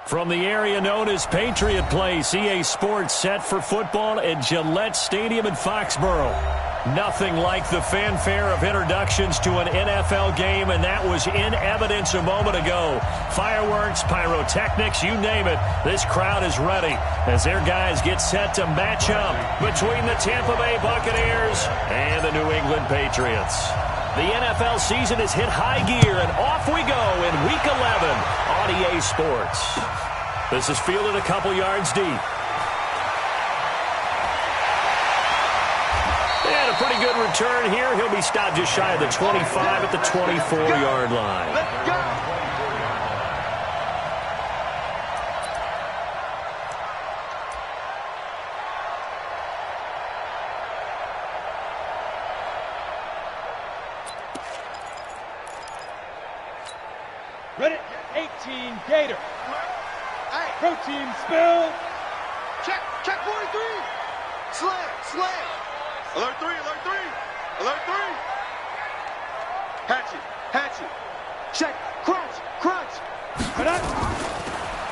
From the area known as Patriot Place, EA Sports set for football at Gillette Stadium in Foxborough. Nothing like the fanfare of introductions to an NFL game, and that was in evidence a moment ago. Fireworks, pyrotechnics, you name it. This crowd is ready as their guys get set to match up between the Tampa Bay Buccaneers and the New England Patriots. The NFL season has hit high gear, and off we go in Week 11 on EA Sports. This is fielded a couple yards deep. And a pretty good return here. He'll be stopped just shy of the 25 at the 24-yard line. Let's go. Ready? 18, Gator. Protein spill. Check 43. Slam. Alert 3. Alert 3. Hatchet. Check. Crunch.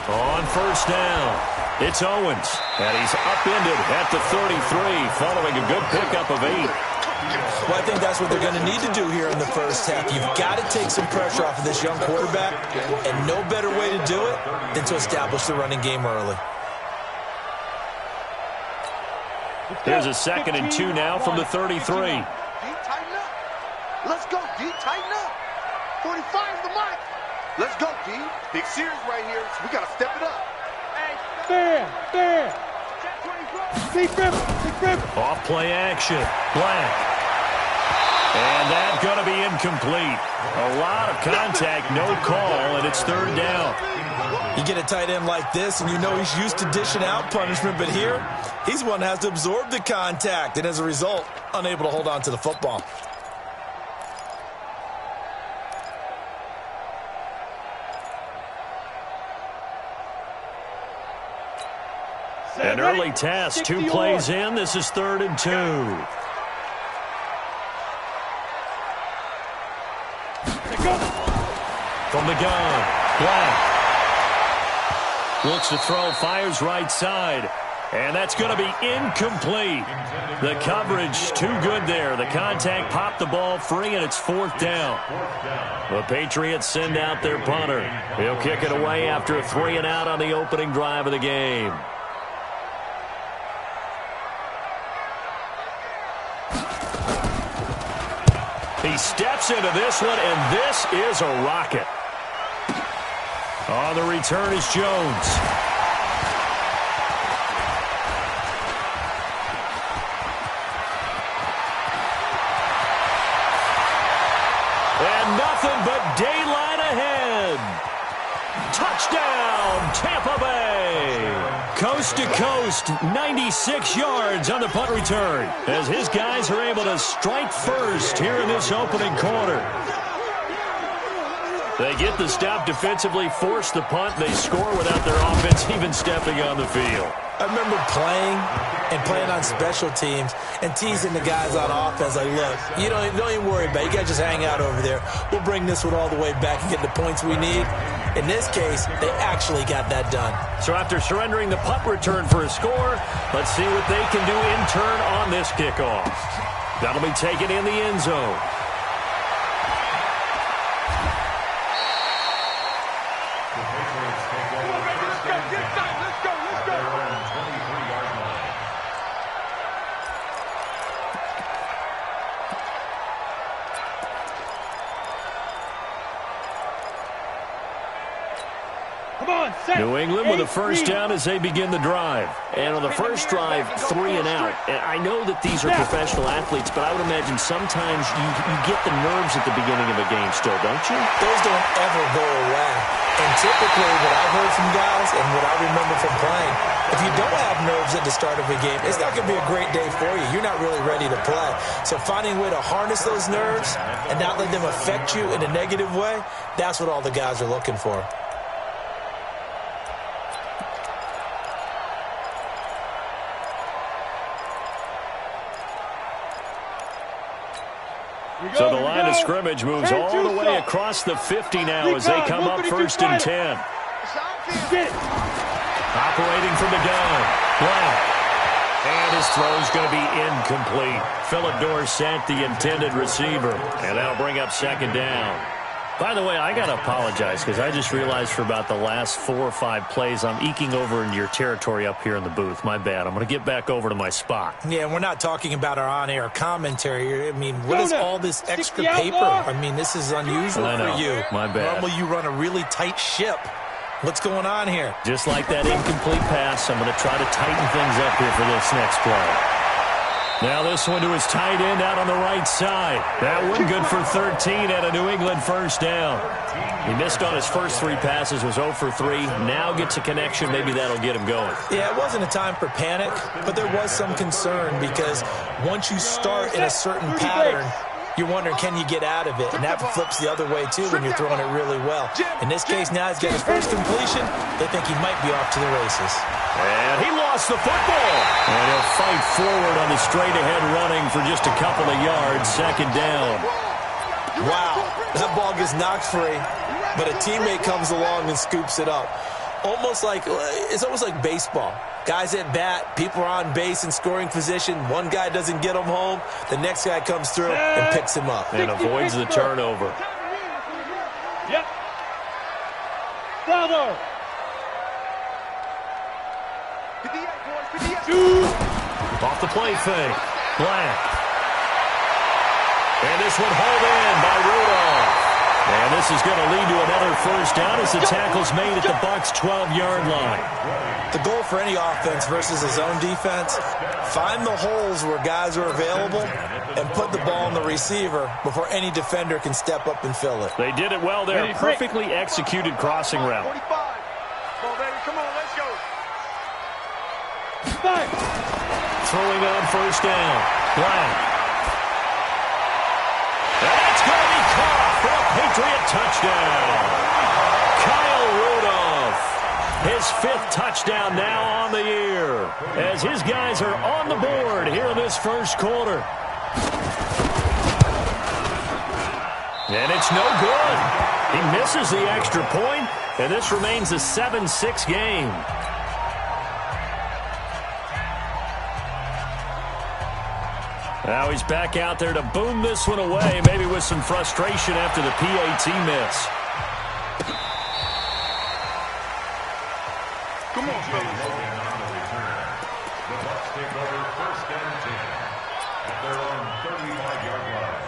On first down, it's Owens. And he's upended at the 33 following a good pickup of 8. Well, I think that's what they're going to need to do here in the first half. You've got to take some pressure off of this young quarterback, and no better way to do it than to establish the running game early. Here's a 2nd and 2 now from the 33. D, tighten up. Let's go, D. Tighten up. 45 is the mark. Let's go, D. Big series right here, so we got to step it up. There. Big rip. Off play action. Black. And that's going to be incomplete. A lot of contact, no call, and it's 3rd down. You get a tight end like this, and you know he's used to dishing out punishment, but here, he's one that has to absorb the contact, and as a result, unable to hold on to the football. An early test, 2 plays in. This is 3rd and 2. From the gun, Black. Looks to throw, fires right side. And that's going to be incomplete. The coverage too good there. The contact popped the ball free, and it's 4th down. The Patriots send out their punter. He'll kick it away after a 3-and-out on the opening drive of the game. He steps into this one, and this is a rocket. On the return is Jones. And nothing but daylight ahead. Touchdown, Tampa Bay. Coast to coast, 96 yards on the punt return, as his guys are able to strike first here in this opening quarter. They get the stop defensively, force the punt, they score without their offense even stepping on the field. I remember playing on special teams and teasing the guys on offense like, look, you don't even worry about it. You guys just hang out over there. We'll bring this one all the way back and get the points we need. In this case, they actually got that done. So after surrendering the punt return for a score, let's see what they can do in turn on this kickoff. That'll be taken in the end zone. New England with a first down as they begin the drive. And on the first drive, 3-and-out. And I know that these are professional athletes, but I would imagine sometimes you get the nerves at the beginning of a game still, don't you? Those don't ever go away. And typically what I've heard from guys and what I remember from playing, if you don't have nerves at the start of a game, it's not going to be a great day for you. You're not really ready to play. So finding a way to harness those nerves and not let them affect you in a negative way, that's what all the guys are looking for. So the line of scrimmage moves all the way across the 50 now as they come up 1st and 10. Get it. Operating from the gun. Blount. And his throw's going to be incomplete. Philip Dorsett, the intended receiver. And that'll bring up second down. By the way, I got to apologize because I just realized for about the last 4 or 5 plays, I'm eking over into your territory up here in the booth. My bad. I'm going to get back over to my spot. Yeah, we're not talking about our on-air commentary. I mean, what is all this extra paper? I mean, this is unusual for you. My bad. Normally you run a really tight ship. What's going on here? Just like that incomplete pass, I'm going to try to tighten things up here for this next play. Now this one to his tight end out on the right side. That one good for 13 at a New England first down. He missed on his first 3 passes, was 0 for 3. Now gets a connection. Maybe that'll get him going. Yeah, it wasn't a time for panic, but there was some concern because once you start in a certain pattern, you're wondering, can you get out of it? And that flips the other way, too, when you're throwing it really well. In this case, now he's got his first completion. They think he might be off to the races. And he lost the football. And he'll fight forward on the straight-ahead running for just a couple of yards. Second down. Wow, that ball gets knocked free, but a teammate comes along and scoops it up. It's almost like baseball. Guys at bat, people are on base in scoring position. One guy doesn't get him home. The next guy comes through and picks him up. And avoids the turnover. Yep. Bravo. Off the play fake. Blount. And this one hauled in by Rudolph. And this is going to lead to another first down as the tackle's made at the Bucs' 12-yard line. The goal for any offense versus a zone defense, find the holes where guys are available and put the ball on the receiver before any defender can step up and fill it. They did it well there. Perfectly executed crossing route. 45. Come on, baby. Come on, let's go. Throwing on first down. Blount. That's going to be caught for a Patriot touchdown. Kyle Rudolph. His 5th touchdown now on the year as his guys are on the board here in this first quarter. And it's no good. He misses the extra point, and this remains a 7-6 game. Now he's back out there to boom this one away, maybe with some frustration after the PAT miss. Come on, fellas. The Bucs take over first and 10 at their own 35-yard line.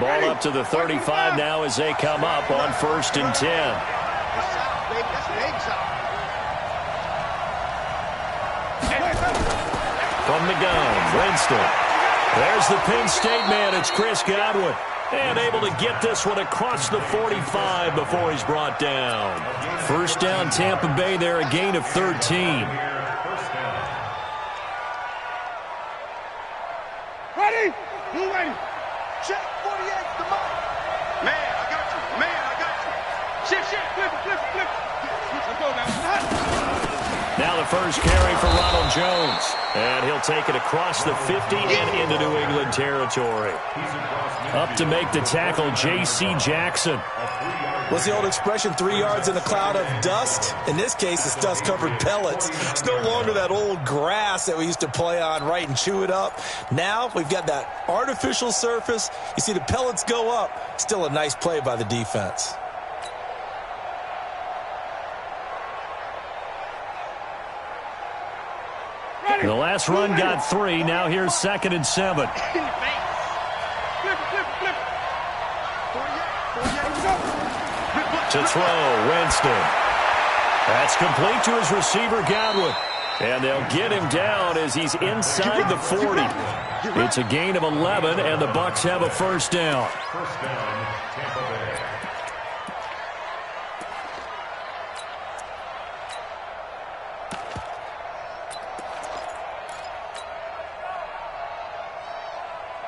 Ball up to the 35 now as they come up on first and 10. From the gun, Winston. There's the Penn State man. It's Chris Godwin. And able to get this one across the 45 before he's brought down. First down, Tampa Bay there, a gain of 13. Ready? Blue ready. Check 48, the mark. Man, I got you. Man, I got you. Shift. Flip. Let's go now. Now the first carry for Ronald Jones. And he'll take it across the 50 and into New England territory. Up to make the tackle, J.C. Jackson. What's the old expression, 3 yards in a cloud of dust? In this case, it's dust-covered pellets. It's no longer that old grass that we used to play on, right, and chew it up. Now we've got that artificial surface. You see the pellets go up. Still a nice play by the defense. The last run got 3. Now here's 2nd and 7. Flip. To throw, Winston. That's complete to his receiver, Godwin. And they'll get him down as he's inside the 40. It's a gain of 11, and the Bucs have a first down. First down, Tampa Bay.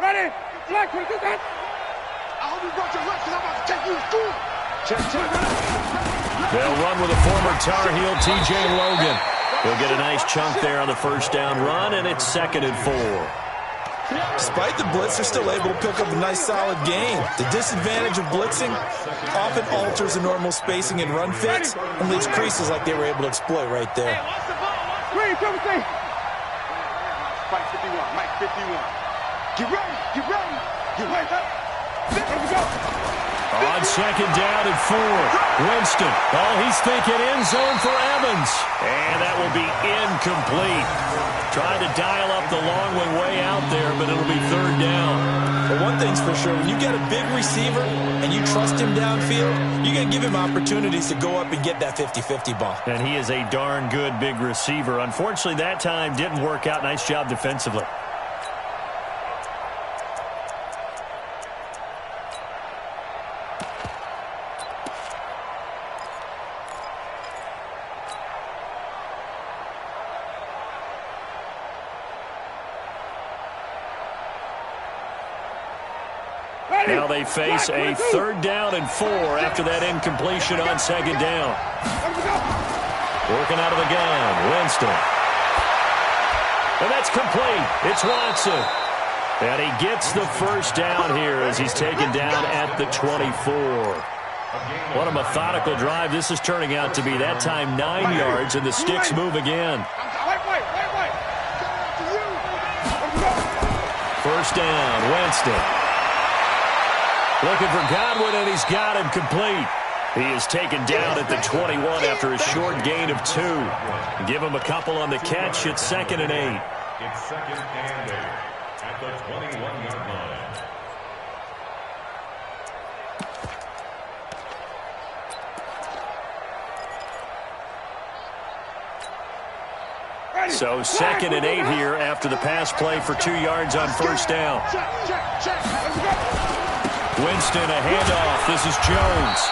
Ready? Black, what is that? I hope you brought your lunch because I'm about to take you to school. Check. They'll run with a former Tar Heel, T.J. Logan. He'll get a nice chunk there on the first down run, and it's 2nd and 4. Despite the blitz, they're still able to pick up a nice, solid gain. The disadvantage of blitzing often alters the normal spacing and run fits and leaves creases like they were able to exploit right there. Mike 51, Mike 51. Get ready, get ready. Get ready. let's go. On 2nd down and 4. Winston. Oh, he's thinking end zone for Evans. And that will be incomplete. Trying to dial up the long one way out there, but it'll be 3rd down. But one thing's for sure, when you get a big receiver and you trust him downfield, you're going to give him opportunities to go up and get that 50-50 ball. And he is a darn good big receiver. Unfortunately, that time didn't work out. Nice job defensively. Now they face a 3rd down and 4 after that incompletion on 2nd down. Working out of the gun, Winston. And that's complete. It's Watson. And he gets the first down here as he's taken down at the 24. What a methodical drive this is turning out to be. That time 9 yards, and the sticks move again. First down, Winston. Looking for Godwin, and he's got him complete. He is taken down at the 21 after a short gain of 2. Give him a couple on the catch. It's 2nd and 8. It's 2nd and 8 at the 21-yard line. So 2nd and 8 here after the pass play for 2 yards on first down. Winston, a handoff. This is Jones.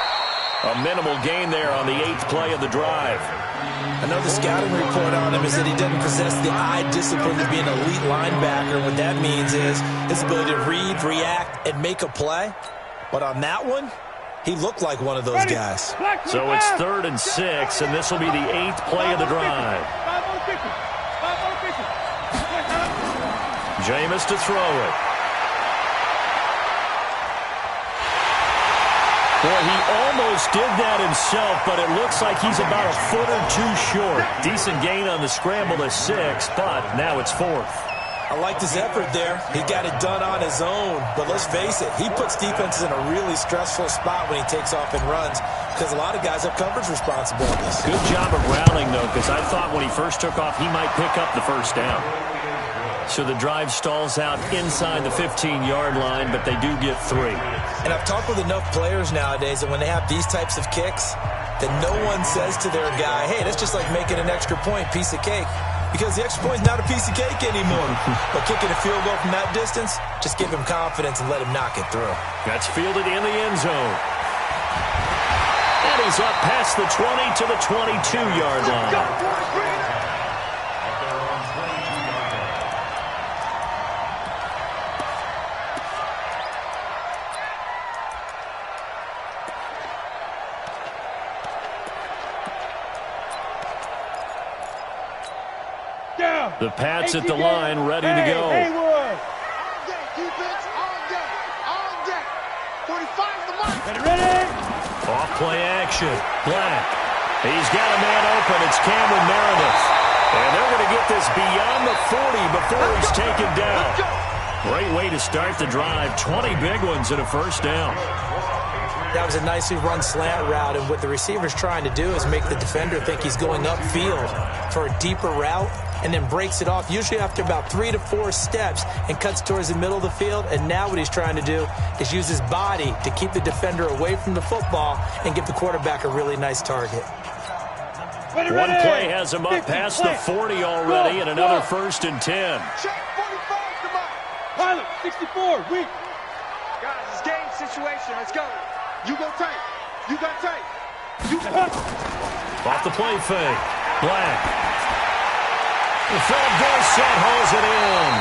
A minimal gain there on the 8th play of the drive. I know the scouting report on him is that he doesn't possess the eye discipline to be an elite linebacker. What that means is his ability to read, react, and make a play. But on that one, he looked like one of those guys. So it's 3rd and 6, and this will be the 8th play of the drive. Jameis to throw it. Boy, he almost did that himself, but it looks like he's about a foot or 2 short. Decent gain on the scramble to 6, but now it's 4th. I liked his effort there. He got it done on his own. But let's face it, he puts defenses in a really stressful spot when he takes off and runs because a lot of guys have coverage responsibilities. Good job of rounding, though, because I thought when he first took off, he might pick up the first down. So the drive stalls out inside the 15-yard line, but they do get 3. And I've talked with enough players nowadays that when they have these types of kicks, that no one says to their guy, hey, that's just like making an extra point, piece of cake. Because the extra point is not a piece of cake anymore. But kicking a field goal from that distance, just give him confidence and let him knock it through. That's fielded in the end zone. And he's up past the 20 to the 22-yard line. The Pats at the line, ready to go. On deck, defense, on deck, on deck. 45's the mark. Ready? Off play action. Black. He's got a man open. It's Cameron Meredith. And they're going to get this beyond the 40 before he's taken down. Great way to start the drive. 20 big ones and a first down. That was a nicely run slant route, and what the receiver's trying to do is make the defender think he's going upfield for a deeper route and then breaks it off, usually after about 3 to 4 steps, and cuts towards the middle of the field. And now what he's trying to do is use his body to keep the defender away from the football and give the quarterback a really nice target. Ready, One ready. play has him up past the 40 already, and another 1st and 10. Check 45's the mark. Pilot, 64, weak. Guys, it's game situation. Let's go. You go tight. You got tight. You got Off the play fake. Black. Philip Dorsett hauls it in.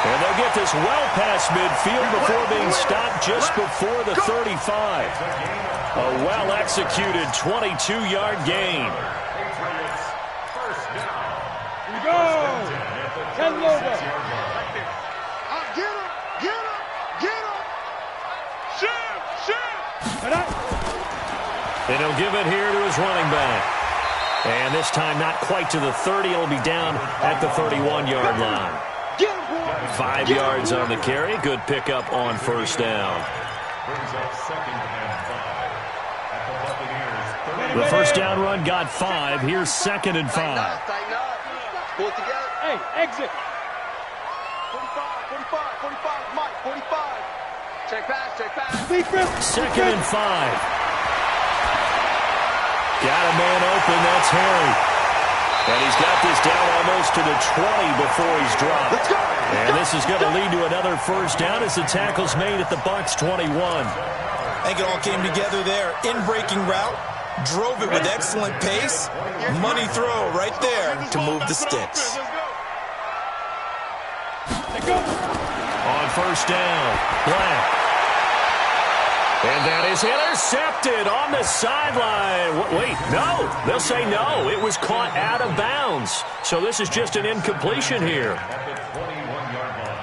And they'll get this well past midfield before being stopped just before the 35. A well-executed 22-yard gain. Patriots, first down. Hand it over. Get him! Get him! Get him! Shoot! And And he'll give it here to his running back. And this time not quite to the 30. It'll be down at the 31-yard line. 5 yards on the carry. Good pickup on first down. Brings up 2nd and 5. At the Buccaneers, 30. The first down run got 5. Here's 2nd and 5. Tighten up. Pull it together. hey, exit. 45, 45, Mike, 45. Check pass. Defense. 2nd and 5. Got a man open. That's Harry. And he's got this down almost to the 20 before he's dropped. Let's go. And this is going to lead to another first down as the tackle's made at the Bucs 21. I think it all came together there. In-breaking route, drove it with excellent pace. Money throw right there to move the sticks. On first down, Black. And that is intercepted on the sideline. Wait, no. They'll say no. It was caught out of bounds. So this is just an incompletion here. At the 21-yard line.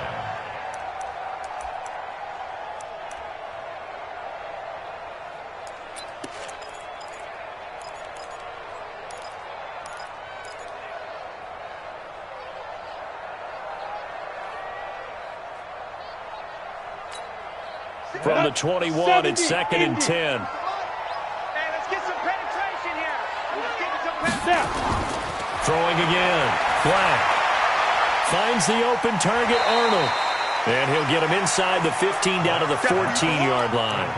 From the 21, it's 2nd and 10. Hey, let's get some penetration here. Let's get some penetration. Snap. Throwing again. Black finds the open target, Arnold. And he'll get him inside the 15 down to the 14-yard line.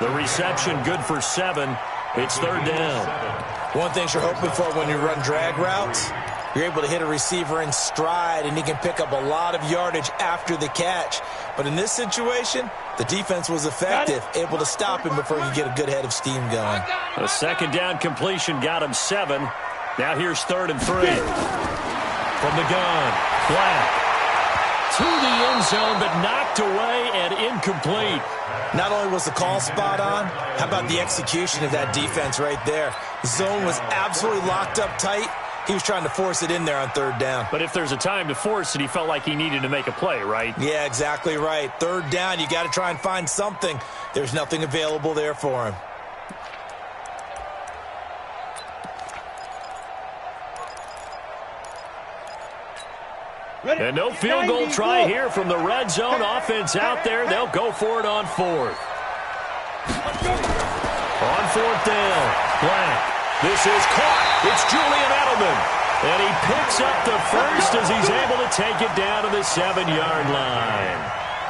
The reception good for 7. It's 3rd down. One thing you're hoping for when you run drag routes, you're able to hit a receiver in stride, and he can pick up a lot of yardage after the catch. But in this situation, the defense was effective, able to stop him before he could get a good head of steam going. A 2nd down completion got him 7. Now here's 3rd and 3. From the gun, Black. To the end zone, but knocked away and incomplete. Not only was the call spot on, how about the execution of that defense right there? Zone was absolutely locked up tight. He was trying to force it in there on 3rd down. But if there's a time to force it, he felt like he needed to make a play, right? Yeah, exactly right. 3rd down, you got to try and find something. There's nothing available there for him. And no field goal try here from the red zone. Offense out there. They'll go for it on 4th. On 4th down, Black. This is caught. It's Julian Edelman. And he picks up the first as he's able to take it down to the 7-yard line.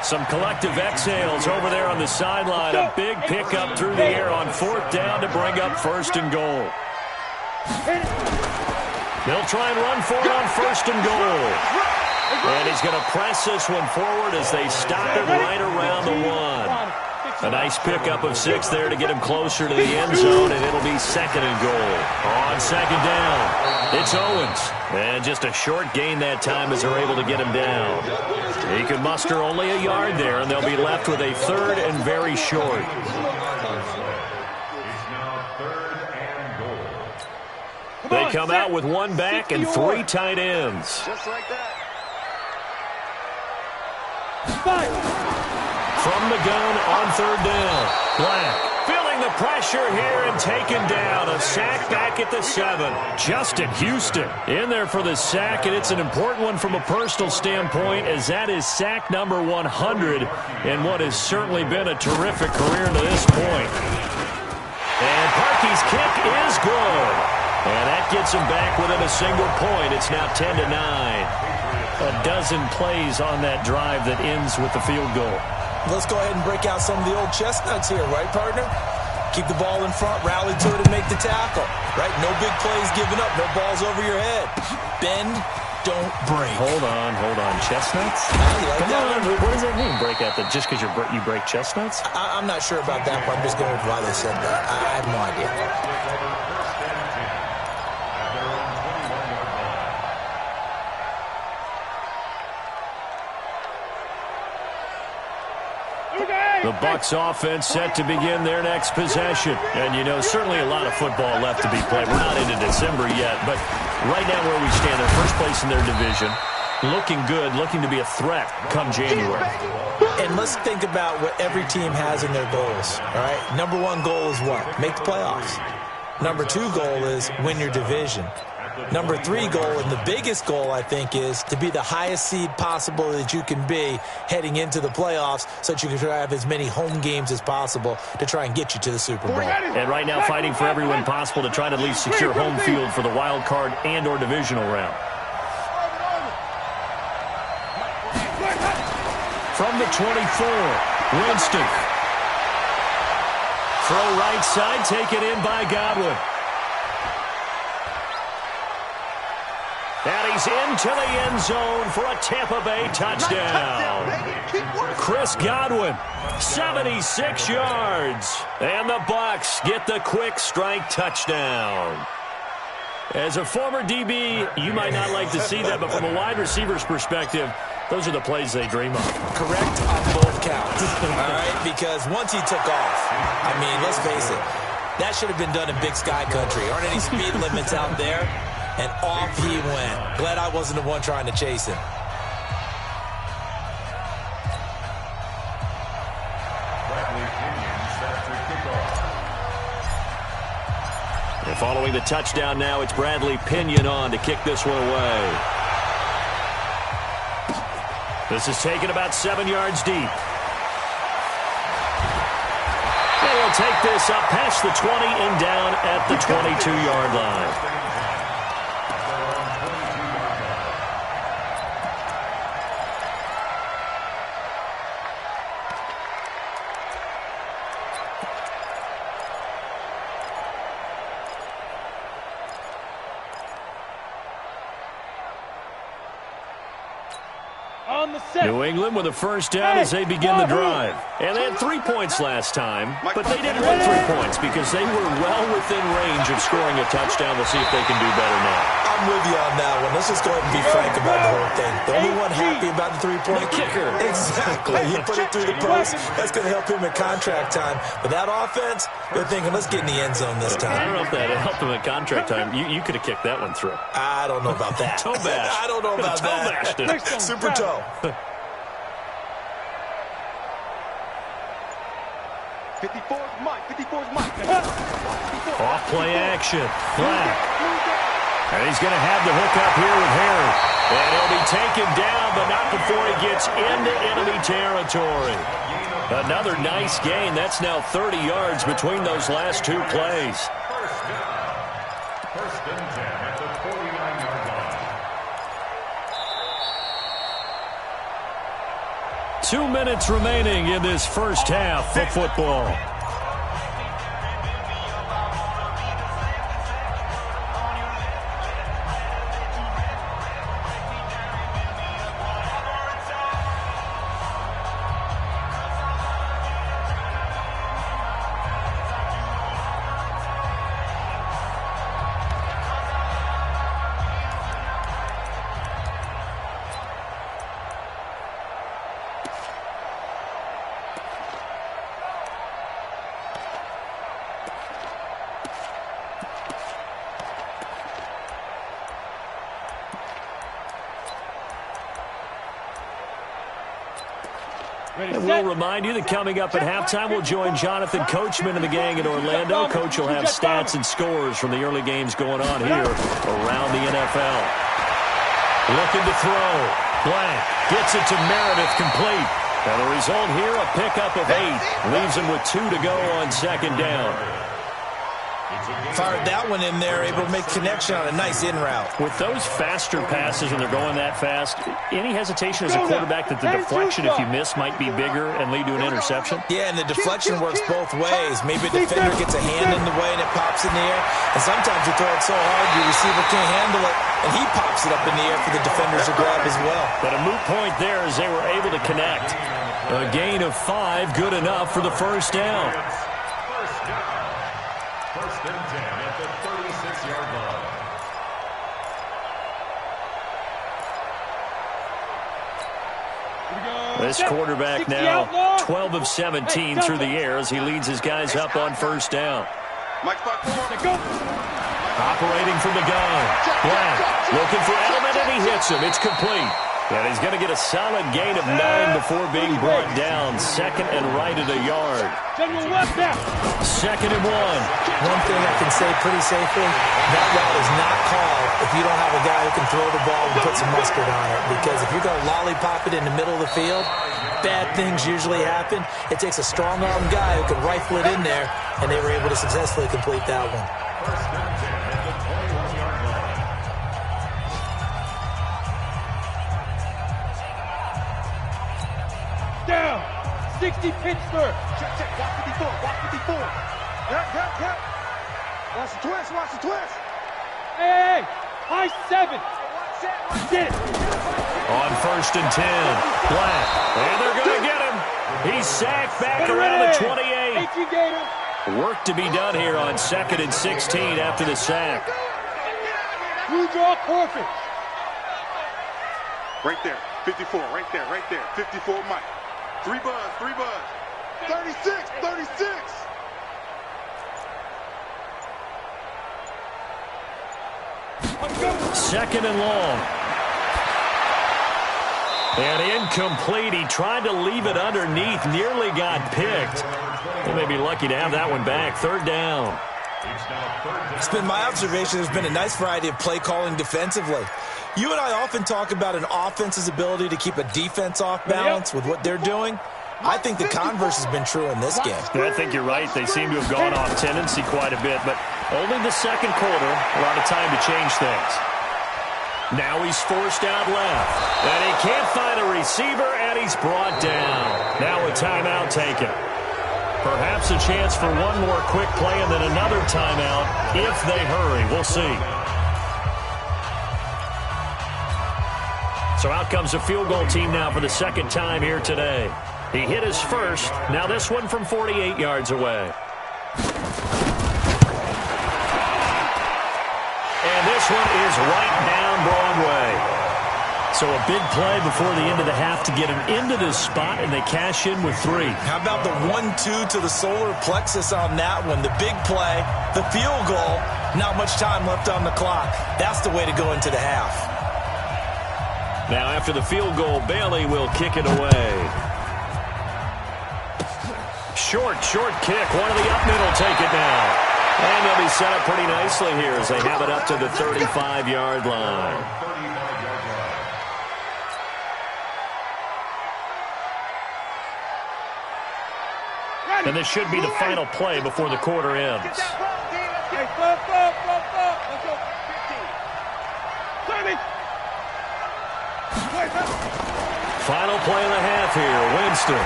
Some collective exhales over there on the sideline. A big pickup through the air on 4th down to bring up 1st and goal. They'll try and run for it on 1st and goal. And he's going to press this one forward as they stop it right around the 1. A nice pickup of 6 there to get him closer to the end zone, and it'll be 2nd and goal. On 2nd down, it's Owens. And just a short gain that time as they're able to get him down. He can muster only a yard there, and they'll be left with a 3rd and very short. It's now 3rd and goal. They come out with 1 back and 3 tight ends. Just like that. From the gun on 3rd down, Black feeling the pressure here and taken down. A sack back at the 7. Justin Houston in there for the sack, and it's an important one from a personal standpoint as that is sack number 100 in what has certainly been a terrific career to this point. And Parkey's kick is good. And that gets him back within a single point. It's now 10-9. A dozen plays on that drive that ends with the field goal. Let's go ahead and break out some of the old chestnuts here, right, partner? Keep the ball in front, rally to it, and make the tackle, right? No big plays given up, no balls over your head. Bend, don't break. Hold on. Chestnuts? Come on. What does that mean, break out? Just because you break chestnuts? I'm not sure about that part. I'm just going with why they said that. I have no idea. The Bucs offense set to begin their next possession. And, you know, certainly a lot of football left to be played. We're not into December yet, but right now where we stand, they're first place in their division. looking good, looking to be a threat come January. And let's think about what every team has in their goals, all right? Number one goal is what? Make the playoffs. Number two goal is win your division. Number three goal, and the biggest goal, I think, is to be the highest seed possible that you can be heading into the playoffs so that you can try to have as many home games as possible to try and get you to the Super Bowl. And right now fighting for every win possible to try to at least secure home field for the wild card and or divisional round. From the 24, Winston. Throw right side, taken in by Godwin. And he's into the end zone for a Tampa Bay touchdown. Chris Godwin, 76 yards. And the Bucs get the quick strike touchdown. As a former DB, you might not like to see that, but from a wide receiver's perspective, those are the plays they dream of. Correct on both counts, all right? Because once he took off, I mean, let's face it, that should have been done in Big Sky Country. Aren't any speed limits out there? And off he went. Glad I wasn't the one trying to chase him. And following the touchdown now, it's Bradley Pinion on to kick this one away. This is taken about 7 yards deep. They will take this up past the 20 and down at the 22-yard line. New England with a first down as they begin the drive. And they had 3 points last time, but they didn't win 3 points because they were well within range of scoring a touchdown. We'll see if they can do better now. I'm with you on that one. Let's just go ahead and be frank about the whole thing. The only one happy about the 3-point kicker. Exactly. He put it through the post. That's going to help him in contract time. But that offense, they're thinking, let's get in the end zone this time. I don't know if that helped him in contract time. You could have kicked that one through. I don't know about that. Toe bash. I don't know about that. Super toe. 54's Mike. 54's Mike. Off play action. Black. And he's going to have the hook up here with Harry. And he'll be taken down, but not before he gets into enemy territory. Another nice gain. That's now 30 yards between those last 2 plays. First and 10 at the 49-yard line. 2 minutes remaining in this first half of football. And we'll remind you that coming up at halftime, we'll join Jonathan Coachman and the gang in Orlando. Coach will have stats and scores from the early games going on here around the NFL. Looking to throw. Blank gets it to Meredith, complete. And the result here, a pickup of 8. Leaves him with 2 to go on second down. Fired that one in there, able to make connection on a nice in route. With those faster passes when they're going that fast, any hesitation as a quarterback that the deflection, if you miss, might be bigger and lead to an interception? Yeah, and the deflection works both ways. Maybe a defender gets a hand in the way and it pops in the air. And sometimes you throw it so hard, your receiver can't handle it, and he pops it up in the air for the defenders to grab as well. But a moot point there as they were able to connect. A gain of 5, good enough for the first down. First and 10 at the 36-yard line. This quarterback now 12 of 17 through the air as he leads his guys up on first down. Operating from the gun. Black looking for Edelman, and he hits him. It's complete. And he's going to get a solid gain of 9 before being brought down. Second and right at a yard. Second and 1. One thing I can say pretty safely, that route is not called if you don't have a guy who can throw the ball and put some mustard on it. Because if you're going to lollipop it in the middle of the field, bad things usually happen. It takes a strong-arm guy who can rifle it in there, and they were able to successfully complete that one. Down. 60 Pittsburgh. Check, check. Watch 54. Watch 54. Yep. Watch the twist. Watch the twist. Hey. High 7. Get it. On first and 10. Black. And they're going to get him. He's sacked back around the 28. Work to be done here on second and 16 after the sack. Blue draw perfect. Right there. 54. Right there. 54 Mike. 3 buzz. 36. Second and long. And incomplete. He tried to leave it underneath. Nearly got picked. They may be lucky to have that one back. Third down. It's been my observation there's been a nice variety of play calling defensively. You and I often talk about an offense's ability to keep a defense off balance with what they're doing. I think the converse has been true in this game. I think you're right. They seem to have gone off tendency quite a bit, but only the second quarter. A lot of time to change things. Now he's forced out left. And he can't find a receiver, and he's brought down. Now a timeout taken. Perhaps a chance for one more quick play and then another timeout if they hurry. We'll see. So out comes a field goal team now for the second time here today. He hit his first. Now this one from 48 yards away. And this one is right down Broadway. So a big play before the end of the half to get him into this spot, and they cash in with 3. How about the 1-2 to the solar plexus on that one? The big play, the field goal, not much time left on the clock. That's the way to go into the half. Now after the field goal, Bailey will kick it away. Short kick. One of the up middle take it now. And they'll be set up pretty nicely here as they have it up to the 35-yard line. And this should be the final play before the quarter ends. Hey, go. Let's go. 15. Final play of the half here. Winston.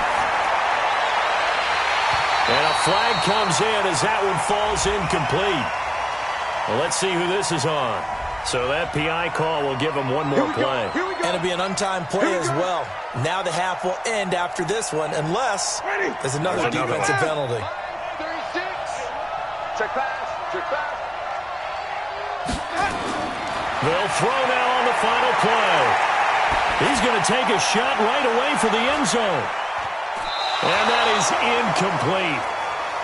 And a flag comes in as that one falls incomplete. Well, let's see who this is on. So that PI call will give him one more play. And it'll be an untimed play as well. Now the half will end after this one unless there's another defensive penalty. 36. Check pass. They'll throw now on the final play. He's going to take a shot right away for the end zone. And that is incomplete.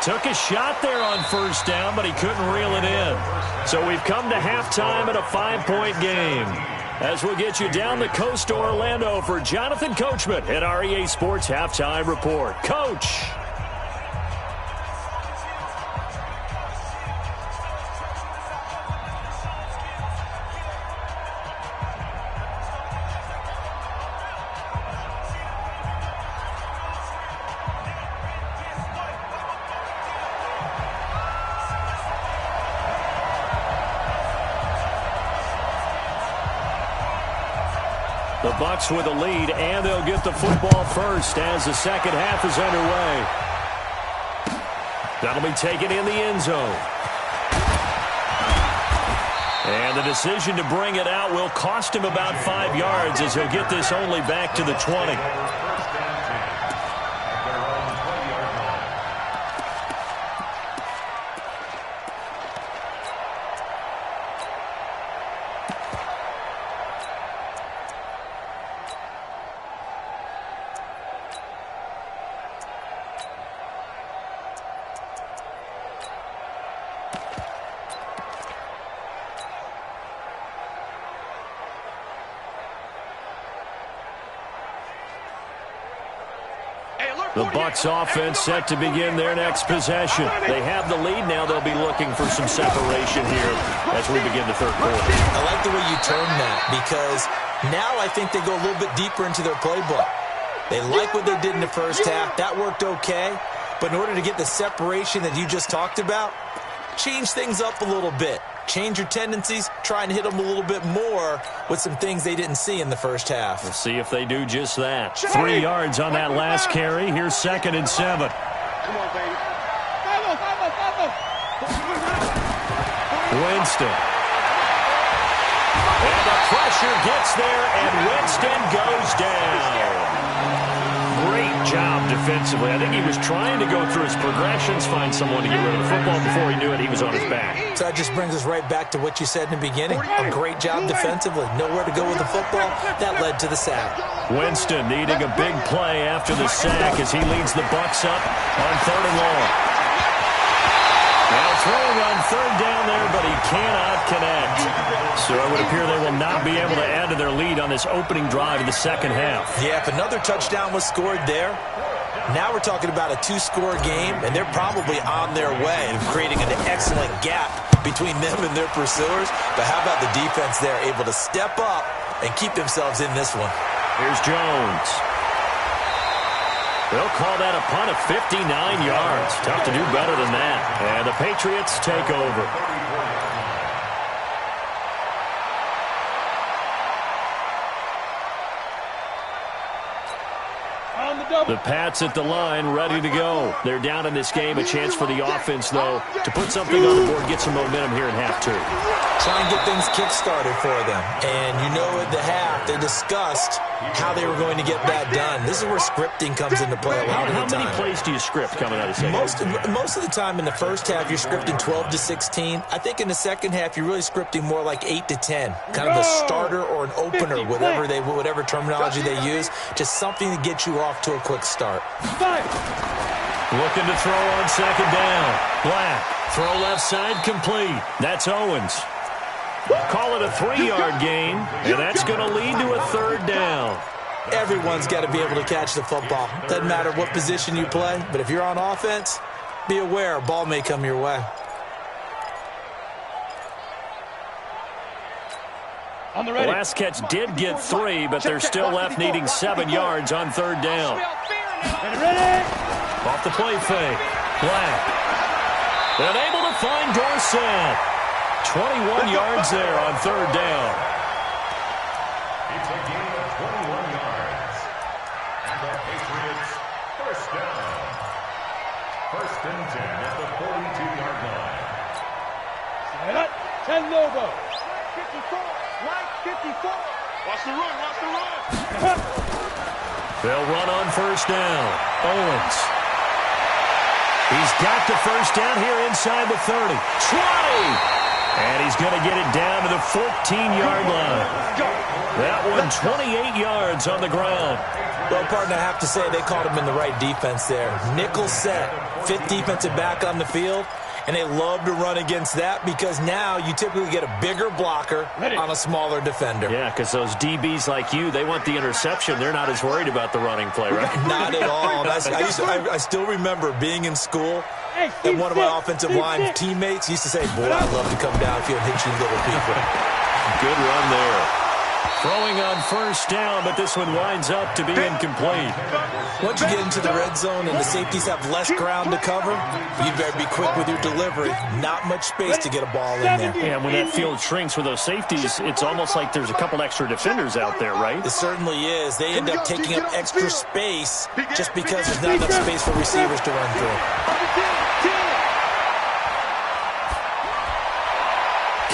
Took a shot there on first down, but he couldn't reel it in. So we've come to halftime at a 5-point game. As we'll get you down the coast to Orlando for Jonathan Coachman at our EA Sports Halftime Report. Coach. The Bucs with a lead, and they'll get the football first as the second half is underway. That'll be taken in the end zone. And the decision to bring it out will cost him about 5 yards as he'll get this only back to the 20. The Bucs offense set to begin their next possession. They have the lead now. They'll be looking for some separation here as we begin the third quarter. I like the way you term that, because now I think they go a little bit deeper into their playbook. They like what they did in the first half. That worked okay. But in order to get the separation that you just talked about, change things up a little bit. Change your tendencies, try and hit them a little bit more with some things they didn't see in the first half. We'll see if they do just that. 3 yards on that last carry. Here's 2nd and 7. Come on, baby. Winston. And the pressure gets there, and Winston goes down. Great job defensively. I think he was trying to go through his progressions, find someone to get rid of the football. Before he knew it, he was on his back. So that just brings us right back to what you said in the beginning. A great job defensively. Nowhere to go with the football. That led to the sack. Winston needing a big play after the sack as he leads the Bucs up on 3rd and long. Now throwing on 3rd down there, but he cannot connect. So it would appear they will not be able to add to their lead on this opening drive of the second half. Yeah, if another touchdown was scored there, now we're talking about a 2-score game, and they're probably on their way of creating an excellent gap between them and their pursuers. But how about the defense there, able to step up and keep themselves in this one? Here's Jones. They'll call that a punt of 59 yards. Tough to do better than that. And the Patriots take over. The Pats at the line, ready to go. They're down in this game. A chance for the offense, though, to put something on the board, get some momentum here in half 2. Try and get things kick-started for them. And you know at the half, they discussed how they were going to get that done. This is where scripting comes into play a lot of the time. How many plays do you script coming out of second? Most of the time in the first half, you're scripting 12 to 16. I think in the second half, you're really scripting more like 8 to 10. Kind of a starter or an opener, whatever terminology they use. Just something to get you off to a quick start. Looking to throw on 2nd down. Black. Throw left side complete. That's Owens. Call it a 3-yard gain, and that's going to lead to a 3rd down. Everyone's got to be able to catch the football. Doesn't matter what position you play, but if you're on offense, be aware a ball may come your way. On the The last catch did get 3, but they're still left needing 7 yards on 3rd down. Ready? Off the play fake. Black. Unable to find Dorsett. 21 yards there on 3rd down. It's a gain of 21 yards. And the Patriots, 1st down. 1st and 10 at the 42-yard line. Set up. 10 logo. 54. Right 54. Watch the run. Watch the run. They'll run on 1st down. Owens. He's got the 1st down here inside the 30. 20. And he's going to get it down to the 14-yard line. That one 28 yards on the ground. Well, partner, I have to say they caught him in the right defense there. Nickel set, 5th defensive back on the field, and they love to run against that because now you typically get a bigger blocker on a smaller defender. Yeah, because those DBs like you, they want the interception. They're not as worried about the running play, right? Not at all. I still remember being in school, and one of my offensive line teammates used to say, boy, I'd love to come downfield and hit you little people. Good run there. Throwing on 1st down, but this one winds up to be incomplete. Once you get into the red zone and the safeties have less ground to cover, you better be quick with your delivery. Not much space to get a ball in there. And when that field shrinks with those safeties, it's almost like there's a couple extra defenders out there, right? It certainly is. They end up taking up extra space just because there's not enough space for receivers to run through.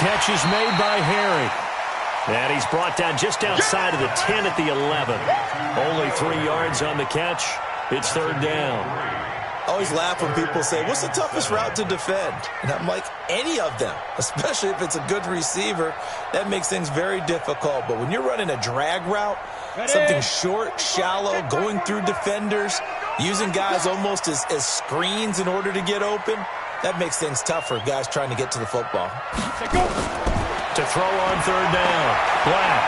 Catch is made by Harry. And he's brought down just outside of the 10 at the 11. Only 3 yards on the catch. It's 3rd down. I always laugh when people say, what's the toughest route to defend? And I'm like, any of them, especially if it's a good receiver. That makes things very difficult. But when you're running a drag route, something short, shallow, going through defenders, using guys almost as screens in order to get open, that makes things tough for guys trying to get to the football. To throw on 3rd down. Black.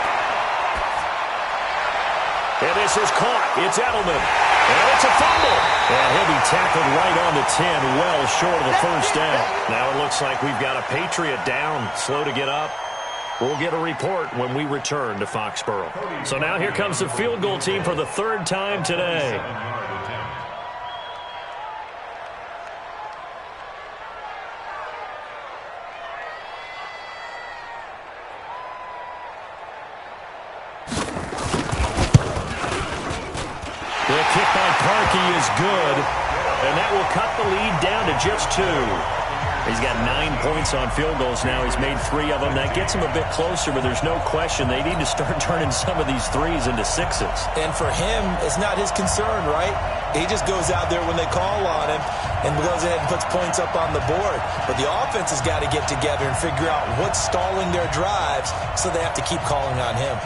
And this is caught. It's Edelman. And it's a fumble. And he'll be tackled right on the 10, well short of the first down. Now it looks like we've got a Patriot down, slow to get up. We'll get a report when we return to Foxborough. So now here comes the field goal team for the third time today. The kick by Parkey is good, and that will cut the lead down to just 2. He's got 9 points on field goals now. He's made 3 of them. That gets him a bit closer, but there's no question they need to start turning some of these 3s into 6s. And for him, it's not his concern, right? He just goes out there when they call on him and goes ahead and puts points up on the board. But the offense has got to get together and figure out what's stalling their drives, so they have to keep calling on him.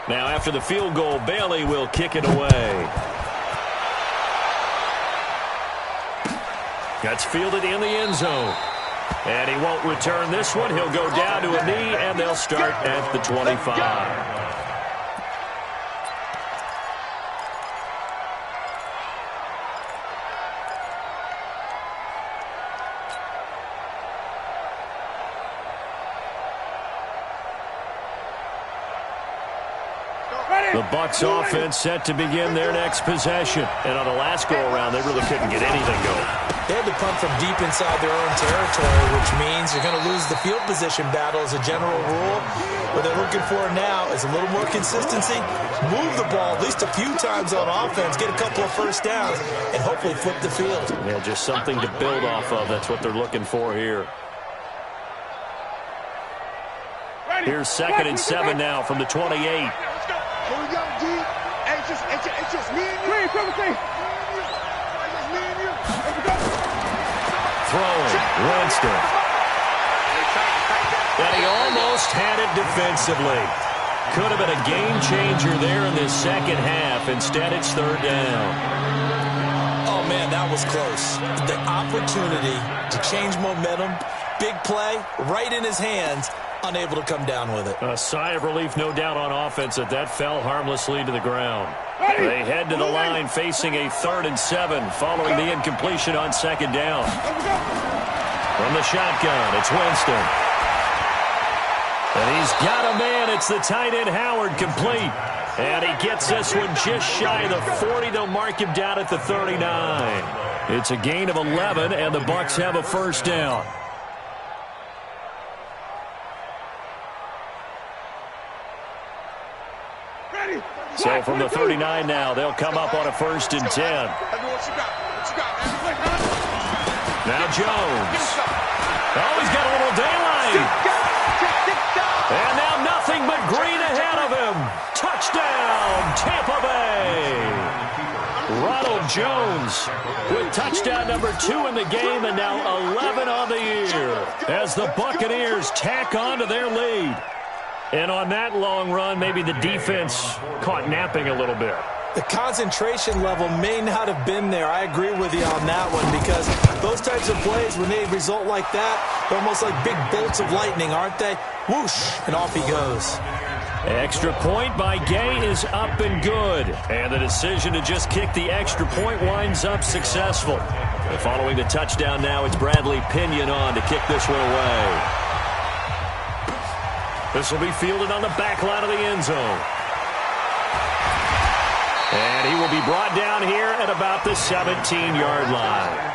Now, after the field goal, Bailey will kick it away. That's fielded in the end zone. And he won't return this one. He'll go down to a knee, and they'll start at the 25. The Bucs offense set to begin their next possession. And on the last go-around, they really couldn't get anything going. They had to punt from deep inside their own territory, which means you're going to lose the field position battle as a general rule. What they're looking for now is a little more consistency, move the ball at least a few times on offense, get a couple of first downs, and hopefully flip the field. Yeah, just something to build off of. That's what they're looking for here. Here's 2nd and 7 now from the 28. Here we go, D. Hey, it's just me and you. It's just me and you. Here we go. Throwing, Winston. And he almost had it defensively. Could have been a game changer there in this second half. Instead, it's 3rd down. Oh, man, that was close. The opportunity to change momentum, big play, right in his hands, unable to come down with it. A sigh of relief, no doubt, on offense that fell harmlessly to the ground. They head to the line facing a 3rd and 7 following the incompletion on 2nd down. From the shotgun, it's Winston. And he's got a man. It's the tight end, Howard, complete. And he gets this one just shy of the 40. They'll mark him down at the 39. It's a gain of 11, and the Bucs have a first down. So from the 39 now, they'll come up on a 1st and 10. Now Jones. Oh, he's got a little daylight. And now nothing but green ahead of him. Touchdown, Tampa Bay. Ronald Jones with touchdown number 2 in the game, and now 11 on the year as the Buccaneers tack on to their lead. And on that long run, maybe the defense caught napping a little bit. The concentration level may not have been there. I agree with you on that one, because those types of plays, when they result like that, they're almost like big bolts of lightning, aren't they? Whoosh, and off he goes. Extra point by Gay is up and good. And the decision to just kick the extra point winds up successful. And following the touchdown now, it's Bradley Pinion on to kick this one away. This will be fielded on the back line of the end zone. And he will be brought down here at about the 17-yard line.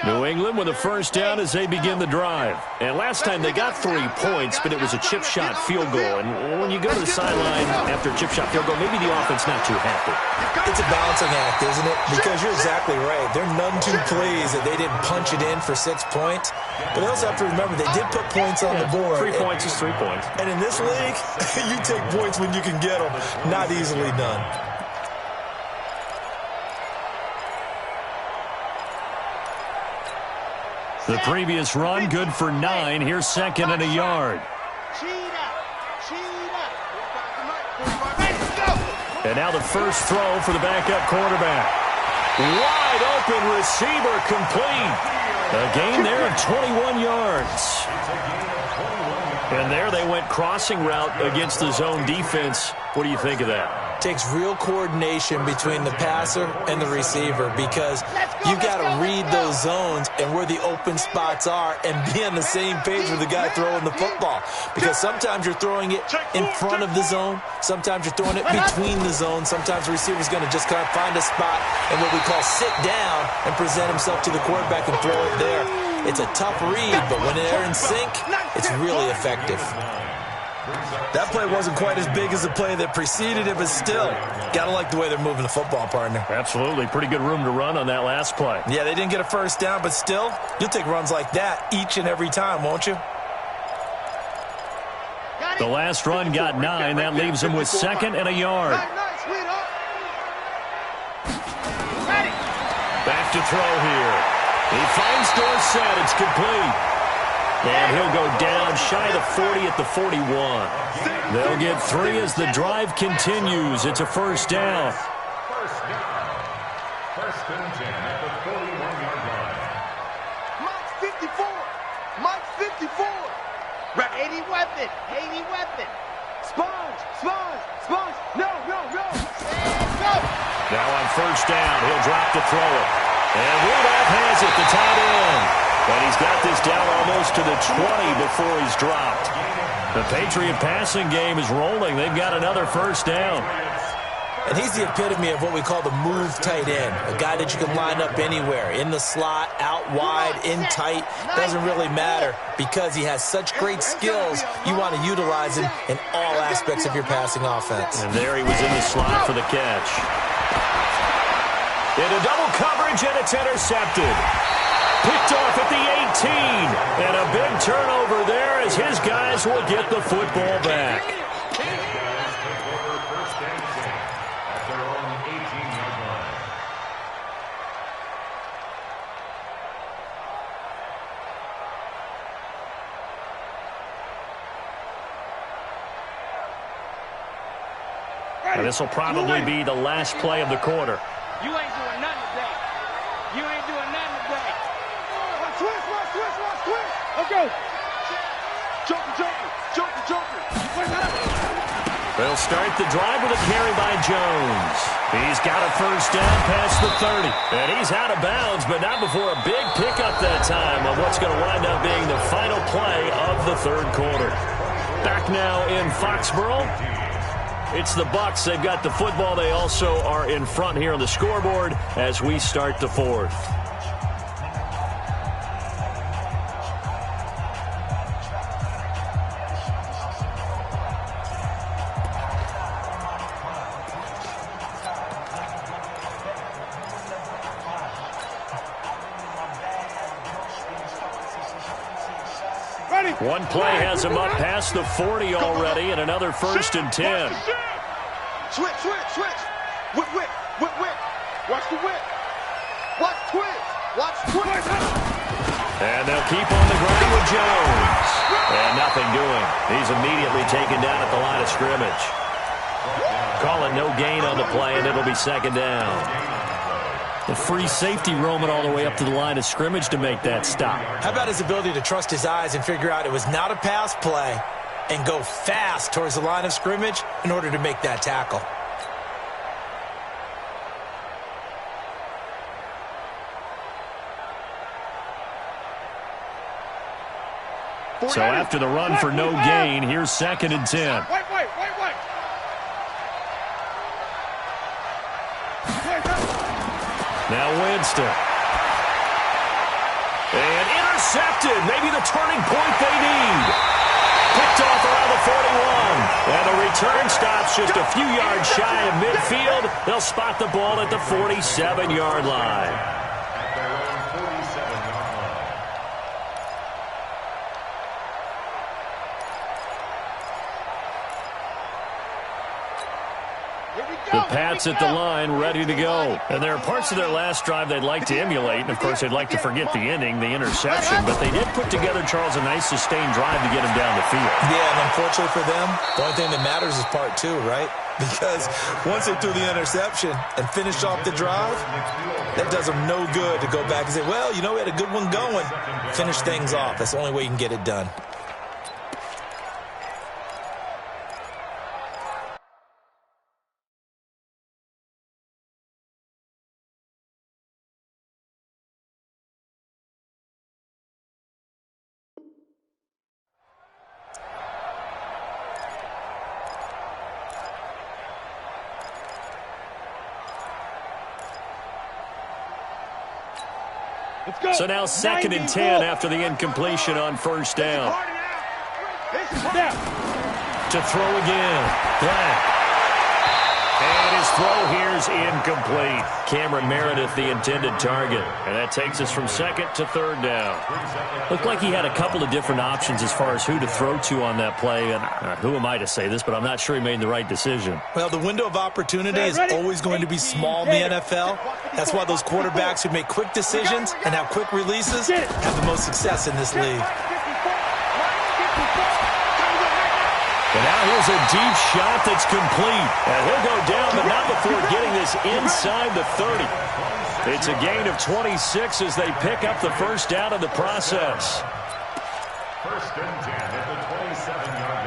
New England with a first down as they begin the drive. And last time they got 3 points, but it was a chip shot field goal. And when you go to the sideline after a chip shot field goal, maybe the offense not too happy. It's a balancing act, isn't it? Because you're exactly right. They're none too pleased that they didn't punch it in for 6 points. But they also have to remember they did put points on the board. 3 points is 3 points. And in this league, you take points when you can get them. Not easily done. The previous run, good for 9. Here's second and a yard. And now the first throw for the backup quarterback. Wide open receiver complete. A gain there of 21 yards. And there they went crossing route against the zone defense. What do you think of that? Takes real coordination between the passer and the receiver because you've got to read those zones and where the open spots are and be on the same page with the guy throwing the football. Because sometimes you're throwing it in front of the zone. Sometimes you're throwing it between the zones. Sometimes the receiver's going to just kind of find a spot and what we call sit down and present himself to the quarterback and throw it there. It's a tough read, but when they're in sync, it's really effective. That play wasn't quite as big as the play that preceded it, but still, got to like the way they're moving the football, partner. Absolutely. Pretty good room to run on that last play. Yeah, they didn't get a first down, but still, you'll take runs like that each and every time, won't you? The last run got 9. That leaves them with second and a yard. Back to throw here. He finds Dorsett. It's complete. And he'll go down shy of the 40 at the 41. They'll get 3 as the drive continues. It's a first down. First and 10 at the 41-yard line. Mike's 54. Mike's 54. Right. 80 weapon. 80 weapon. Sponge. Sponge. Sponge. No. And go. Now on first down, he'll drop to throw it. And Rudolph has it, the tight end. And he's got this down almost to the 20 before he's dropped. The Patriot passing game is rolling. They've got another first down. And he's the epitome of what we call the move tight end, a guy that you can line up anywhere, in the slot, out wide, in tight. Doesn't really matter because he has such great skills. You want to utilize him in all aspects of your passing offense. And there he was in the slot for the catch. Into double coverage, and it's intercepted. Picked off at the 18. And a big turnover there as his guys will get the football back. This will probably be the last play of the quarter. You ain't doing nothing today. You ain't doing nothing today. Switch. Let's go. Joker. They'll start the drive with a carry by Jones. He's got a first down past the 30. And he's out of bounds, but not before a big pickup that time of what's going to wind up being the final play of the third quarter. Back now in Foxborough. It's the Bucs. They've got the football. They also are in front here on the scoreboard as we start the fourth. One play has him up past the 40 already, and another first and 10. Switch. Whip. Watch the whip. Watch twitch. And they'll keep on the ground with Jones. And nothing doing. He's immediately taken down at the line of scrimmage. Call it no gain on the play, and it'll be second down. The free safety roaming all the way up to the line of scrimmage to make that stop. How about his ability to trust his eyes and figure out it was not a pass play and go fast towards the line of scrimmage in order to make that tackle? So after the run for no gain, here's second and 10. Wait. Now Winston. intercepted. Maybe the turning point they need. Picked off around the 41. And the return stops just a few yards shy of midfield. They'll spot the ball at the 47-yard line. The Pats at the line, ready to go. And there are parts of their last drive they'd like to emulate. And, of course, they'd like to forget the ending, the interception. But they did put together, Charles, a nice sustained drive to get him down the field. Yeah, and unfortunately for them, the only thing that matters is part two, right? Because once they threw the interception and finished off the drive, that does them no good to go back and say, well, you know, we had a good one going. Finish things off. That's the only way you can get it done. So now 2nd and 10 after the incompletion on first down. To throw again. Black. And his throw here's incomplete. Cameron Meredith, the intended target. And that takes us from 2nd to 3rd down. Looked like he had a couple of different options as far as who to throw to on that play. And who am I to say this, but I'm not sure he made the right decision. Well, the window of opportunity is always going to be small in the NFL. That's why those quarterbacks who make quick decisions and have quick releases have the most success in this league. And now here's a deep shot that's complete. And he'll go down, but not before getting this inside the 30. It's a gain of 26 as they pick up the first down in the process. 1st and 10 at the 27-yard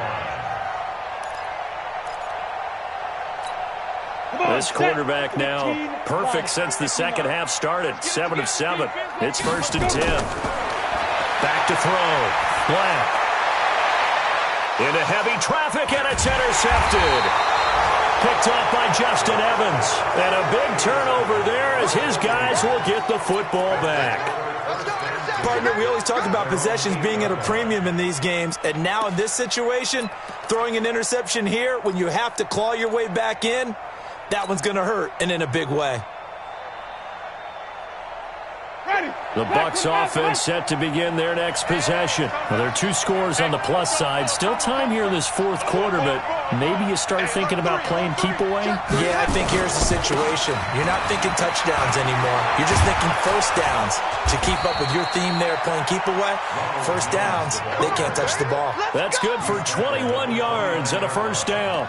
line. This quarterback now perfect since the second half started. 7 of 7. It's 1st and 10. Back to throw. Black. Into heavy traffic, and it's intercepted. Picked off by Justin Evans. And a big turnover there as his guys will get the football back. Partner, we always talk about possessions being at a premium in these games. And now in this situation, throwing an interception here when you have to claw your way back in, that one's going to hurt, and in a big way. The Bucs offense set to begin their next possession. Well, there are 2 scores on the plus side. Still time here in this 4th quarter, but maybe you start thinking about playing keep away? Yeah, I think here's the situation. You're not thinking touchdowns anymore. You're just thinking first downs. To keep up with your theme there, playing keep away, first downs, they can't touch the ball. That's good for 21 yards and a first down.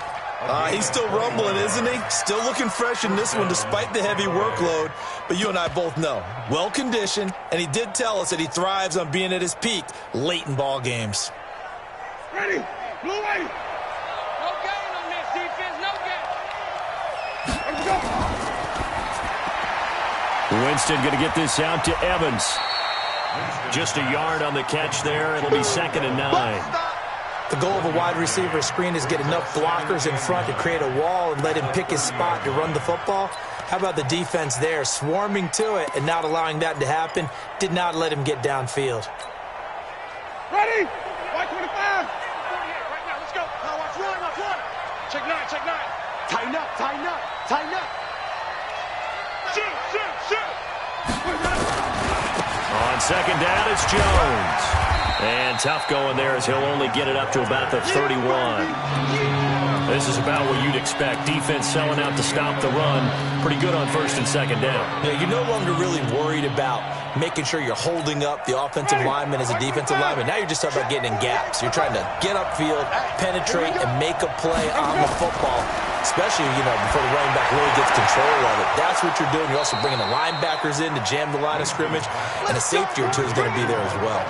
He's still rumbling, isn't he? Still looking fresh in this one despite the heavy workload. But you and I both know, well-conditioned, and he did tell us that he thrives on being at his peak late in ball games. Ready, blue ready. No gain on this defense, no gain. Let's go. Winston going to get this out to Evans. Just a yard on the catch there. It'll be 2nd and 9. The goal of a wide receiver screen is get enough blockers in front to create a wall and let him pick his spot to run the football. How about the defense there, swarming to it and not allowing that to happen? Did not let him get downfield. Ready? White 25. 48 right now. Let's go. Now watch run. Check 9. Tighten up. Tighten up. Shoot. On 2nd down, it's Jones. And tough going there as he'll only get it up to about the 31. This is about what you'd expect. Defense selling out to stop the run. Pretty good on 1st and 2nd down. Yeah, you're no longer really worried about making sure you're holding up the offensive lineman as a defensive lineman. Now you're just talking about getting in gaps. You're trying to get upfield, penetrate, and make a play on the football, especially, before the running back really gets control of it. That's what you're doing. You're also bringing the linebackers in to jam the line of scrimmage, and a safety or two is going to be there as well.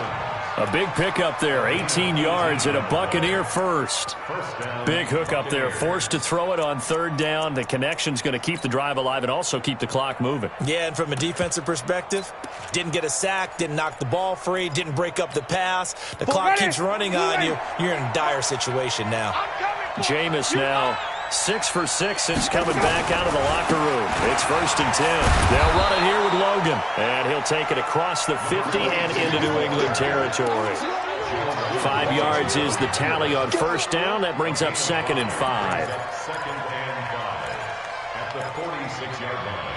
A big pickup there, 18 yards and a Buccaneer first. Big hook up there, forced to throw it on 3rd down. The connection's going to keep the drive alive and also keep the clock moving. Yeah, and from a defensive perspective, didn't get a sack, didn't knock the ball free, didn't break up the pass. The clock keeps running on you. You're in a dire situation now. Jameis now 6 for 6 since coming back out of the locker room. It's 1st and 10. They'll run it here with Logan. And he'll take it across the 50 and into New England territory. 5 yards is the tally on 1st down. That brings up 2nd and 5. 2nd and 5 at the 46-yard line.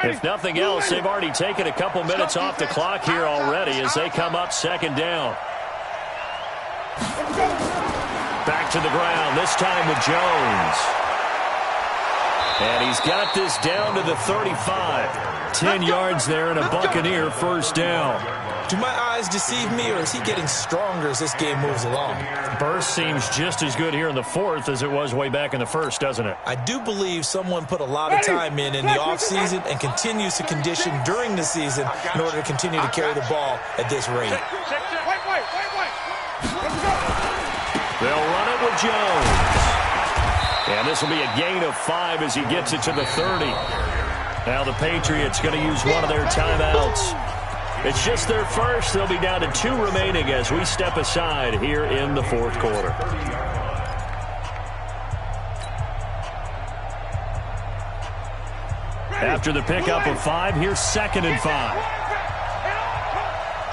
If nothing else, they've already taken a couple minutes off the clock here already as they come up 2nd down. Back to the ground, this time with Jones. And he's got this down to the 35. 10 yards there and a Buccaneer 1st down. Do my eyes deceive me, or is he getting stronger as this game moves along? Burst seems just as good here in the 4th as it was way back in the 1st, doesn't it? I do believe someone put a lot of time in the offseason and continues to condition during the season in order to continue to carry the ball at this rate. They'll run it with Jones. And this will be a gain of 5 as he gets it to the 30. Now the Patriots going to use one of their timeouts. It's just their first. They'll be down to 2 remaining as we step aside here in the 4th quarter. After the pickup of 5, here's 2nd and 5.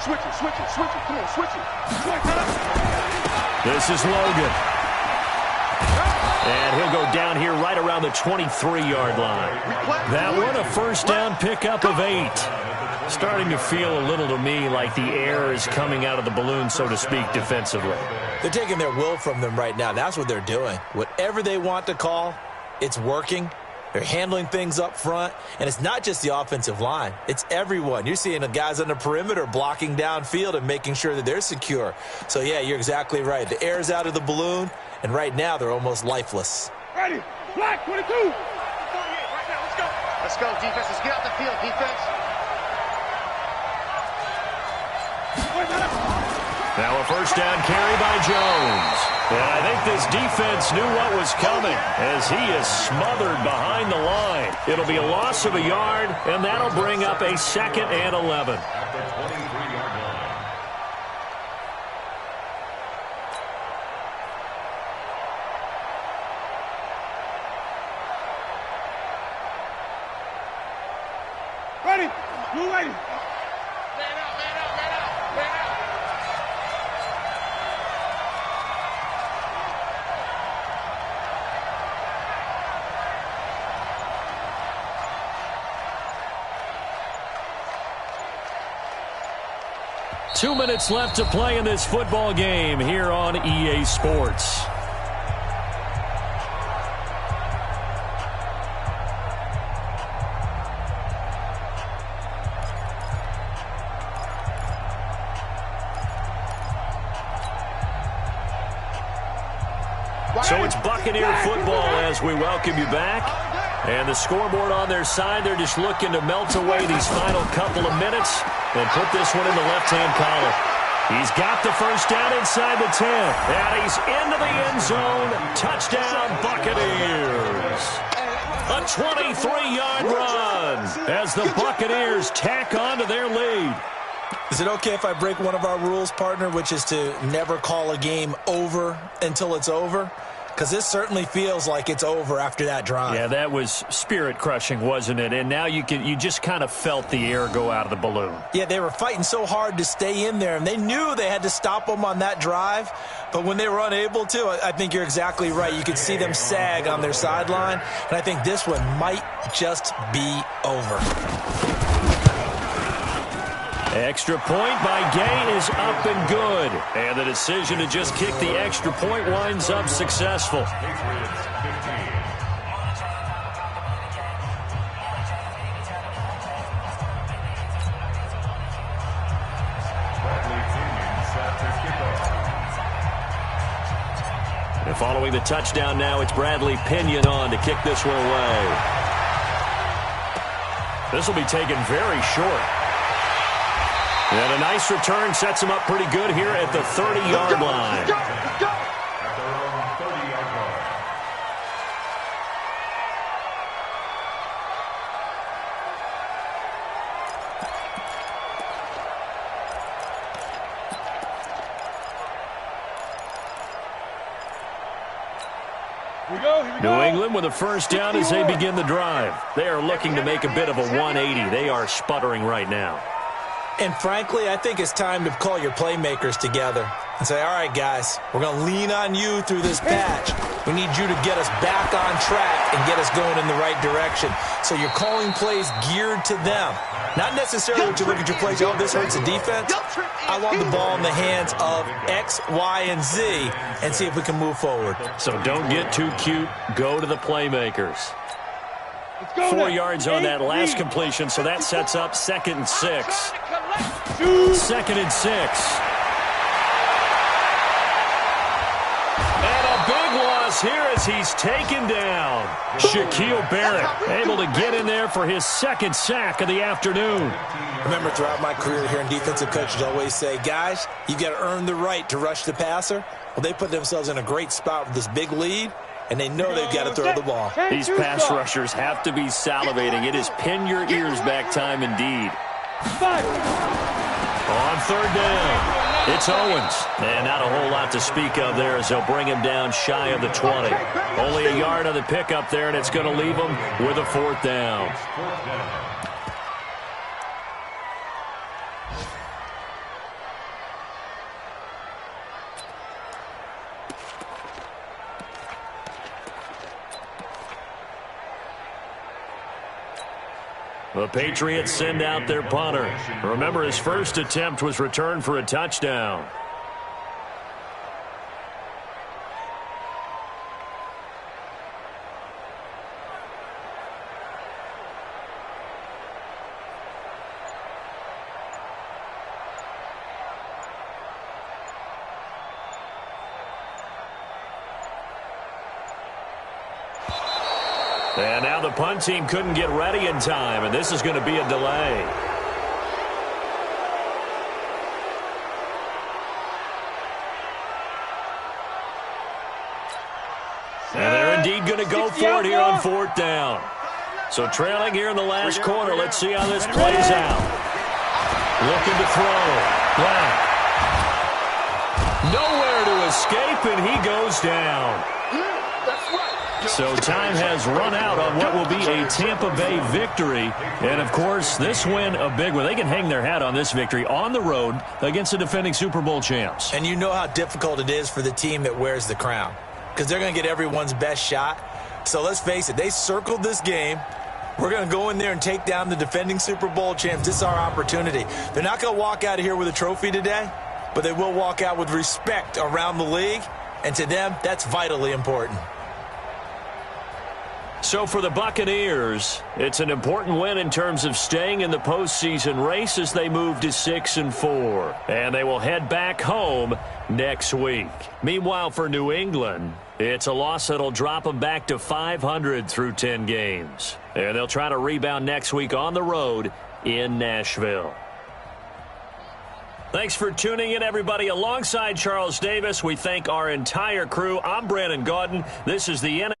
Switch it. Come on, switch it. This is Logan. And he'll go down here right around the 23-yard line. That one, a 1st down pickup of 8. Starting to feel a little to me like the air is coming out of the balloon, so to speak, defensively. They're taking their will from them right now. That's what they're doing. Whatever they want to call, it's working. They're handling things up front, and it's not just the offensive line. It's everyone. You're seeing the guys on the perimeter blocking downfield and making sure that they're secure. So, yeah, you're exactly right. The air's out of the balloon, and right now they're almost lifeless. Ready. Black 22. Right now, let's go. Let's go, defense. Let's get out the field, defense. Now a 1st down carry by Jones. And I think this defense knew what was coming as he is smothered behind the line. It'll be a loss of a yard, and that'll bring up a 2nd and 11. At the 23-yard line. Ready. Blue lady. Man out. 2 minutes left to play in this football game here on EA Sports. So it's Buccaneer football as we welcome you back. And the scoreboard on their side, they're just looking to melt away these final couple of minutes and put this one in the left-hand column. He's got the 1st down inside the 10. And he's into the end zone. Touchdown, Buccaneers. A 23-yard run as the Buccaneers tack on to their lead. Is it okay if I break one of our rules, partner, which is to never call a game over until it's over? Because this certainly feels like it's over after that drive. Yeah, that was spirit-crushing, wasn't it? And now you just kind of felt the air go out of the balloon. Yeah, they were fighting so hard to stay in there, and they knew they had to stop them on that drive. But when they were unable to, I think you're exactly right. You could see them sag on their sideline, and I think this one might just be over. Extra point by Gay is up and good. And the decision to just kick the extra point winds up successful. Patriots 15. And following the touchdown now, it's Bradley Pinion on to kick this one away. This will be taken very short. And a nice return sets him up pretty good here at the 30-yard line. At their own 30-yard line. New England with a first down as they begin the drive. They are looking to make a bit of a 180. They are sputtering right now. And frankly, I think it's time to call your playmakers together and say, all right, guys, we're going to lean on you through this patch. We need you to get us back on track and get us going in the right direction. So you're calling plays geared to them. Not necessarily when you look at your plays, oh, this hurts the defense. I want the ball in the hands of X, Y, and Z and see if we can move forward. So don't get too cute. Go to the playmakers. 4 yards on that last completion, so that sets up 2nd and 6. 2nd and 6. And a big loss here as he's taken down. Shaquille Barrett able to get in there for his 2nd sack of the afternoon. Remember, throughout my career here in defensive coaches always say, guys, you got to earn the right to rush the passer. Well, they put themselves in a great spot with this big lead, and they know they've got to throw the ball. These pass rushers have to be salivating. It is pin your ears back time indeed. On 3rd down, it's Owens. And not a whole lot to speak of there as they'll bring him down shy of the 20. Only a yard on the pickup there, and it's going to leave him with a 4th down. The Patriots send out their punter. Remember, his first attempt was returned for a touchdown. And now the punt team couldn't get ready in time, and this is going to be a delay. And they're indeed going to go for it here on 4th down. So trailing here in the last quarter, let's see how this plays out. Looking to throw. Black. Nowhere to escape, and he goes down. So time has run out on what will be a Tampa Bay victory. And, of course, this win a big one. They can hang their hat on this victory on the road against the defending Super Bowl champs. And you know how difficult it is for the team that wears the crown, because they're going to get everyone's best shot. So let's face it, they circled this game. We're going to go in there and take down the defending Super Bowl champs. This is our opportunity. They're not going to walk out of here with a trophy today, but they will walk out with respect around the league. And to them, that's vitally important. So for the Buccaneers, it's an important win in terms of staying in the postseason race as they move to 6-4. And they will head back home next week. Meanwhile, for New England, it's a loss that'll drop them back to 500 through 10 games. And they'll try to rebound next week on the road in Nashville. Thanks for tuning in, everybody. Alongside Charles Davis, we thank our entire crew. I'm Brandon Gaudin. This is the